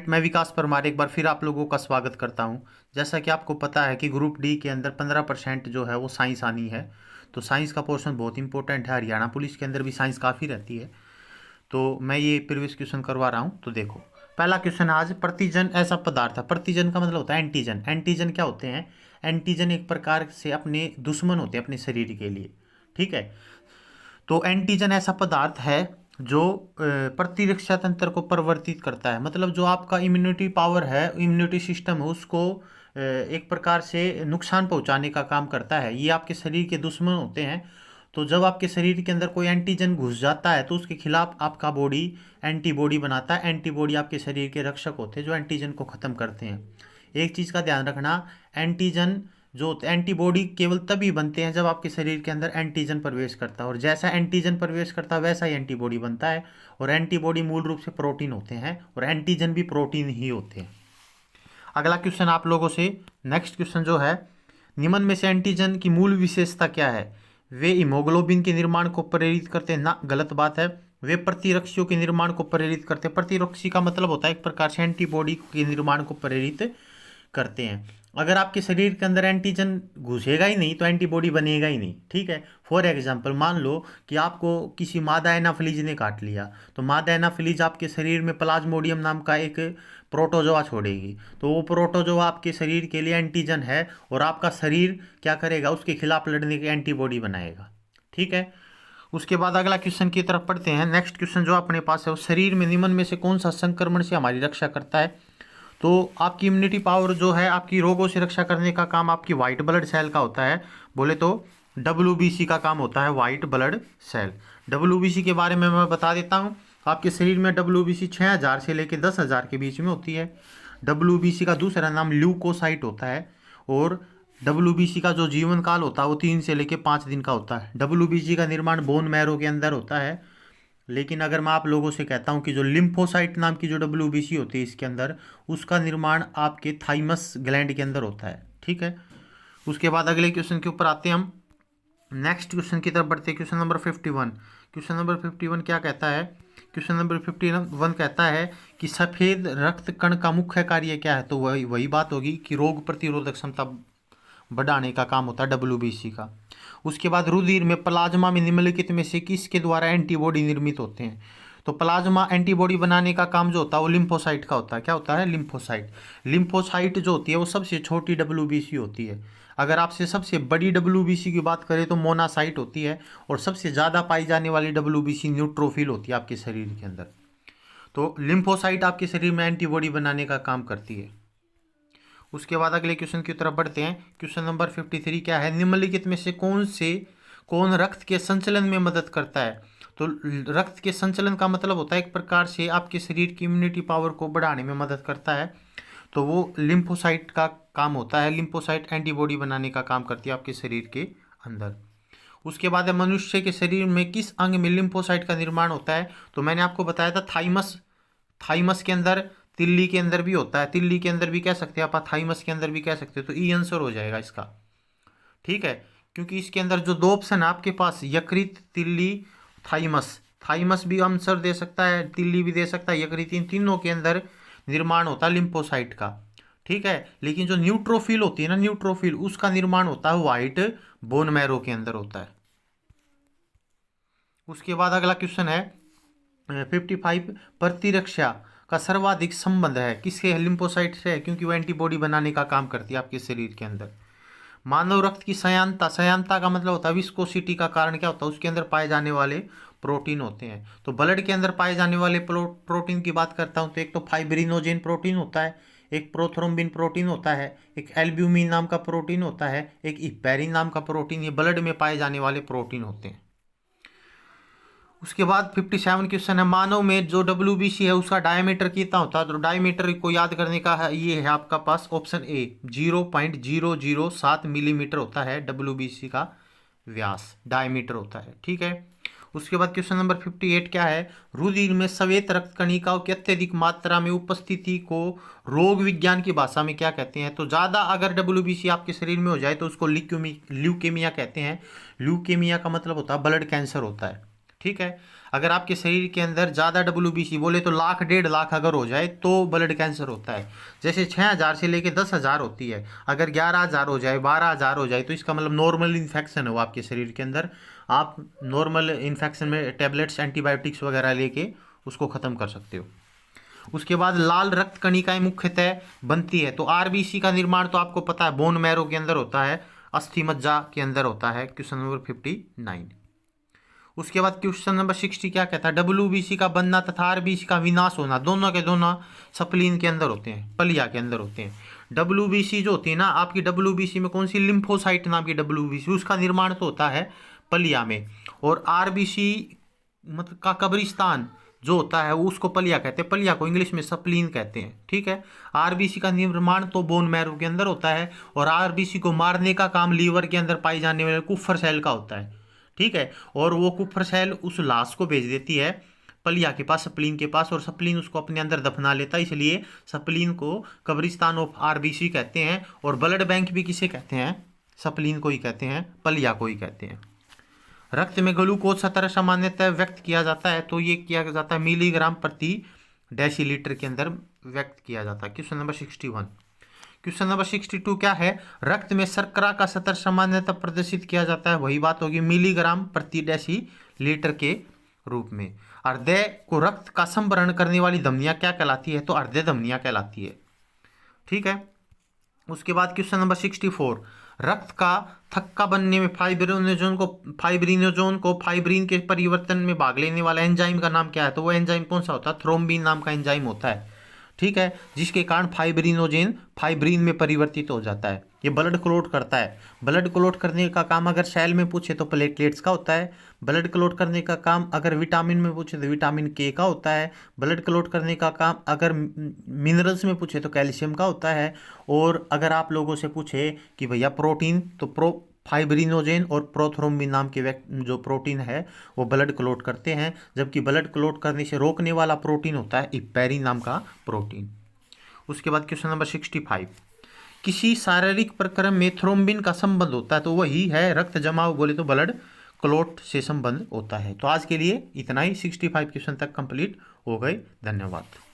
मैं विकास परमार एक बार फिर आप लोगों का स्वागत करता हूं। जैसा कि आपको पता है कि ग्रुप डी के अंदर 15% जो है वो साइंस आनी है। तो साइंस का पोर्शन बहुत इंपॉर्टेंट है। हरियाणा पुलिस के अंदर भी साइंस काफ़ी रहती है। तो मैं ये प्रीवियस क्वेश्चन करवा रहा हूँ। तो देखो, पहला क्वेश्चन आज, प्रतिजन ऐसा पदार्थ है। प्रतिजन का मतलब होता है एंटीजन। एंटीजन क्या होते हैं? एंटीजन एक प्रकार से अपने दुश्मन होते हैं अपने शरीर के लिए। ठीक है। तो एंटीजन ऐसा पदार्थ है जो प्रतिरक्षा तंत्र को परिवर्तित करता है। मतलब जो आपका इम्यूनिटी पावर है, इम्यूनिटी सिस्टम है, उसको एक प्रकार से नुकसान पहुंचाने का काम करता है। ये आपके शरीर के दुश्मन होते हैं। तो जब आपके शरीर के अंदर कोई एंटीजन घुस जाता है तो उसके खिलाफ आपका बॉडी एंटीबॉडी बनाता है। एंटीबॉडी आपके शरीर के रक्षक होते हैं जो एंटीजन को ख़त्म करते हैं। एक चीज़ का ध्यान रखना, एंटीजन जो एंटीबॉडी केवल तभी बनते हैं जब आपके शरीर के अंदर एंटीजन प्रवेश करता है, और जैसा एंटीजन प्रवेश करता है वैसा ही एंटीबॉडी बनता है। और एंटीबॉडी मूल रूप से प्रोटीन होते हैं और एंटीजन भी प्रोटीन ही होते हैं। अगला क्वेश्चन आप लोगों से, नेक्स्ट क्वेश्चन जो है, निम्न में से एंटीजन की मूल विशेषता क्या है? वे हीमोग्लोबिन के निर्माण को प्रेरित करते हैं ना, गलत बात है। वे प्रतिरक्षियों के निर्माण को प्रेरित करते हैं। प्रतिरक्षी का मतलब होता है एक प्रकार से एंटीबॉडी के निर्माण को प्रेरित करते हैं। अगर आपके शरीर के अंदर एंटीजन घुसेगा ही नहीं तो एंटीबॉडी बनेगा ही नहीं। ठीक है। फॉर एग्जांपल, मान लो कि आपको किसी मादा एनाफिलीज ने काट लिया, तो मादा एनाफिलीज आपके शरीर में प्लाज्मोडियम नाम का एक प्रोटोजोआ छोड़ेगी। तो वो प्रोटोजोआ आपके शरीर के लिए एंटीजन है और आपका शरीर क्या करेगा? उसके खिलाफ लड़ने की एंटीबॉडी बनाएगा। ठीक है। उसके बाद अगला क्वेश्चन की तरफ पढ़ते हैं। नेक्स्ट क्वेश्चन जो अपने पास है, वो शरीर में निम्न में से कौन सा संक्रमण से हमारी रक्षा करता है? तो आपकी इम्यूनिटी पावर जो है, आपकी रोगों से रक्षा करने का काम आपकी वाइट ब्लड सेल का होता है। बोले तो WBC का काम होता है, वाइट ब्लड सेल। WBC के बारे में मैं बता देता हूँ। आपके शरीर में WBC 6000 से लेकर 10,000 के बीच में होती है। WBC का दूसरा नाम ल्यूकोसाइट होता है। और WBC का जो जीवन काल होता है वो 3 से लेकर 5 दिन का होता है। WBC का निर्माण बोन मैरो के अंदर होता है। लेकिन अगर मैं आप लोगों से कहता हूं कि जो लिम्फोसाइट नाम की जो WBC होती है इसके अंदर, उसका निर्माण आपके थाइमस ग्लैंड के अंदर होता है। ठीक है। उसके बाद अगले क्वेश्चन के ऊपर आते हैं हम। नेक्स्ट क्वेश्चन की तरफ बढ़ते हैं। Question number 51। क्वेश्चन नंबर 51 क्या कहता है? क्वेश्चन नंबर 51 कहता है कि सफ़ेद रक्त कण का मुख्य कार्य क्या है? तो वही वही बात होगी कि रोग प्रतिरोधक क्षमता बढ़ाने का काम होता है WBC का। उसके बाद रुधिर में प्लाज्मा में निम्नलिखित में से किसके द्वारा एंटीबॉडी निर्मित होते हैं? तो प्लाज्मा एंटीबॉडी बनाने का काम जो होता है वो लिम्फोसाइट का होता है। क्या होता है? लिम्फोसाइट। लिम्फोसाइट जो होती है वो सबसे छोटी WBC होती है। अगर आपसे सबसे बड़ी WBC की बात करें तो मोनासाइट होती है। और सबसे ज़्यादा पाई जाने वाली WBC न्यूट्रोफिल होती है आपके शरीर के अंदर। तो लिम्फोसाइट आपके शरीर में एंटीबॉडी बनाने का काम करती है। उसके बाद अगले क्वेश्चन की तरफ बढ़ते हैं। क्वेश्चन नंबर 53 क्या है? निम्नलिखित में से कौन रक्त के संचलन में मदद करता है? तो रक्त के संचलन का मतलब होता है एक प्रकार से आपके शरीर की इम्यूनिटी पावर को बढ़ाने में मदद करता है। तो वो लिम्फोसाइट का काम होता है। लिम्फोसाइट एंटीबॉडी बनाने का काम करती है आपके शरीर के अंदर। उसके बाद है, मनुष्य के शरीर में किस अंग में लिम्फोसाइट का निर्माण होता है? तो मैंने आपको बताया था थाइमस। थाइमस के अंदर, तिल्ली के अंदर भी होता है। तिल्ली के अंदर भी कह सकते हैं आप, थाइमस के अंदर भी कह सकते हो। तो ई आंसर हो जाएगा इसका। ठीक है। क्योंकि इसके अंदर जो दो ऑप्शन है आपके पास, यकृत, तिल्ली, थाइमस। थाइमस भी आंसर दे सकता है, तिल्ली भी दे सकता है, यकृत, इन तीनों के अंदर निर्माण होता है लिम्फोसाइट का। ठीक है। लेकिन जो न्यूट्रोफिल होती है ना, न्यूट्रोफिल, उसका निर्माण होता है व्हाइट बोन मैरो के अंदर होता है। उसके बाद अगला क्वेश्चन है 55। प्रतिरक्षा का सर्वाधिक संबंध है किसके? लिम्फोसाइट से है, क्योंकि वो एंटीबॉडी बनाने का काम करती है आपके शरीर के अंदर। मानव रक्त की सयांता, सयांता का मतलब होता है विस्कोसिटी का कारण क्या होता है? उसके अंदर पाए जाने वाले प्रोटीन होते हैं। तो ब्लड के अंदर पाए जाने वाले प्रोटीन की बात करता हूँ तो एक तो फाइब्रिनोजेन प्रोटीन होता है, एक प्रोथ्रोम्बिन प्रोटीन होता है, एक एल्ब्यूमिन नाम का प्रोटीन होता है, एक इपेरिन नाम का प्रोटीन। ये ब्लड में पाए जाने वाले प्रोटीन होते हैं। उसके बाद 57 क्वेश्चन है, मानव में जो WBC है उसका डायमीटर कितना होता है? तो डायमीटर को याद करने का है, ये है आपका पास ऑप्शन ए, 0.007 मिलीमीटर होता है WBC का व्यास, डायमीटर होता है। ठीक है। उसके बाद क्वेश्चन नंबर 58 क्या है? रुधिर में श्वेत रक्त कणिकाओं की अत्यधिक मात्रा में उपस्थिति को रोग विज्ञान की भाषा में क्या कहते हैं? तो ज़्यादा अगर WBC आपके शरीर में हो जाए तो उसको ल्यूकेमिया कहते हैं। ल्यूकेमिया का मतलब होता है ब्लड कैंसर होता है। ठीक है। अगर आपके शरीर के अंदर ज़्यादा WBC बोले तो 1,00,000 1,50,000 अगर हो जाए तो ब्लड कैंसर होता है। जैसे 6,000 से लेके 10,000 होती है, अगर 11,000 हो जाए, 12,000 हो जाए तो इसका मतलब नॉर्मल इन्फेक्शन है वो आपके शरीर के अंदर। आप नॉर्मल इन्फेक्शन में टेबलेट्स एंटीबायोटिक्स वगैरह लेके उसको ख़त्म कर सकते हो। उसके बाद लाल रक्त कणिकाएं मुख्यतः बनती है, तो आरबीसी का निर्माण तो आपको पता है बोन मैरो के अंदर होता है, अस्थि मज्जा के अंदर होता है। Question number 59। उसके बाद क्वेश्चन नंबर 60 क्या कहता है, WBC का बनना तथा आरबीसी का विनाश होना दोनों के दोनों स्प्लीन के अंदर होते हैं, पलिया के अंदर होते हैं। WBC जो होती है ना आपकी, WBC में कौन सी, लिम्फोसाइट नाम की WBC, उसका निर्माण तो होता है पलिया में। और आरबीसी मतलब का कब्रिस्तान जो होता है वो उसको पलिया कहते हैं, पलिया को इंग्लिश में स्प्लीन कहते हैं। ठीक है। आरबीसी का निर्माण तो बोन मैरो के अंदर होता है, और आरबीसी को मारने का काम लीवर के अंदर पाई जाने वाले कुफर सेल का होता है। ठीक है। और वो कुफर सेल उस लाश को भेज देती है पलिया के पास, स्प्लीन के पास, और स्प्लीन उसको अपने अंदर दफना लेता है, इसलिए स्प्लीन को कब्रिस्तान ऑफ आरबीसी कहते हैं। और ब्लड बैंक भी किसे कहते हैं, स्प्लीन को ही कहते हैं, पलिया को ही कहते हैं। रक्त में ग्लूकोज स्तर सामान्यतः व्यक्त किया जाता है, तो ये किया जाता है मिलीग्राम प्रति डेसीलीटर के अंदर व्यक्त किया जाता है। Question number 61। क्वेश्चन नंबर 62 क्या है, रक्त में शर्करा का स्तर सामान्यतः प्रदर्शित किया जाता है, वही बात होगी मिलीग्राम प्रति डेसीलीटर के रूप में। हृदय को रक्त का संवरण करने वाली धमनियां क्या कहलाती है, तो हृदय धमनियां कहलाती है। ठीक है। उसके बाद क्वेश्चन नंबर 64, रक्त का थक्का बनने में फाइब्रिनोजोन को फाइब्रिन के परिवर्तन में भाग लेने वाला एंजाइम का नाम क्या है, तो वो एंजाइम कौन सा होता है, थ्रोम्बिन नाम का एंजाइम होता है। ठीक है। जिसके कारण फाइब्रिनोजेन फाइब्रिन में परिवर्तित हो जाता है। ये ब्लड क्लॉट करता है। ब्लड क्लॉट करने का काम अगर सेल में पूछे तो प्लेटलेट्स का होता है। ब्लड क्लॉट करने का काम अगर विटामिन में पूछे तो विटामिन के का होता है। ब्लड क्लॉट करने का काम अगर मिनरल्स में पूछे तो कैल्शियम का होता है। और अगर आप लोगों से पूछे कि भैया प्रोटीन, तो फाइब्रिनोजेन और प्रोथ्रोम्बिन नाम के जो प्रोटीन है वो ब्लड क्लॉट करते हैं, जबकि ब्लड क्लॉट करने से रोकने वाला प्रोटीन होता है इपेरिन नाम का प्रोटीन। उसके बाद क्वेश्चन नंबर 65, किसी शारीरिक प्रक्रम में थ्रोम्बिन का संबंध होता है, तो वही है रक्त जमाव, बोले तो ब्लड क्लॉट से संबंध होता है। तो आज के लिए इतना ही, 65 क्वेश्चन तक कंप्लीट हो गए। धन्यवाद।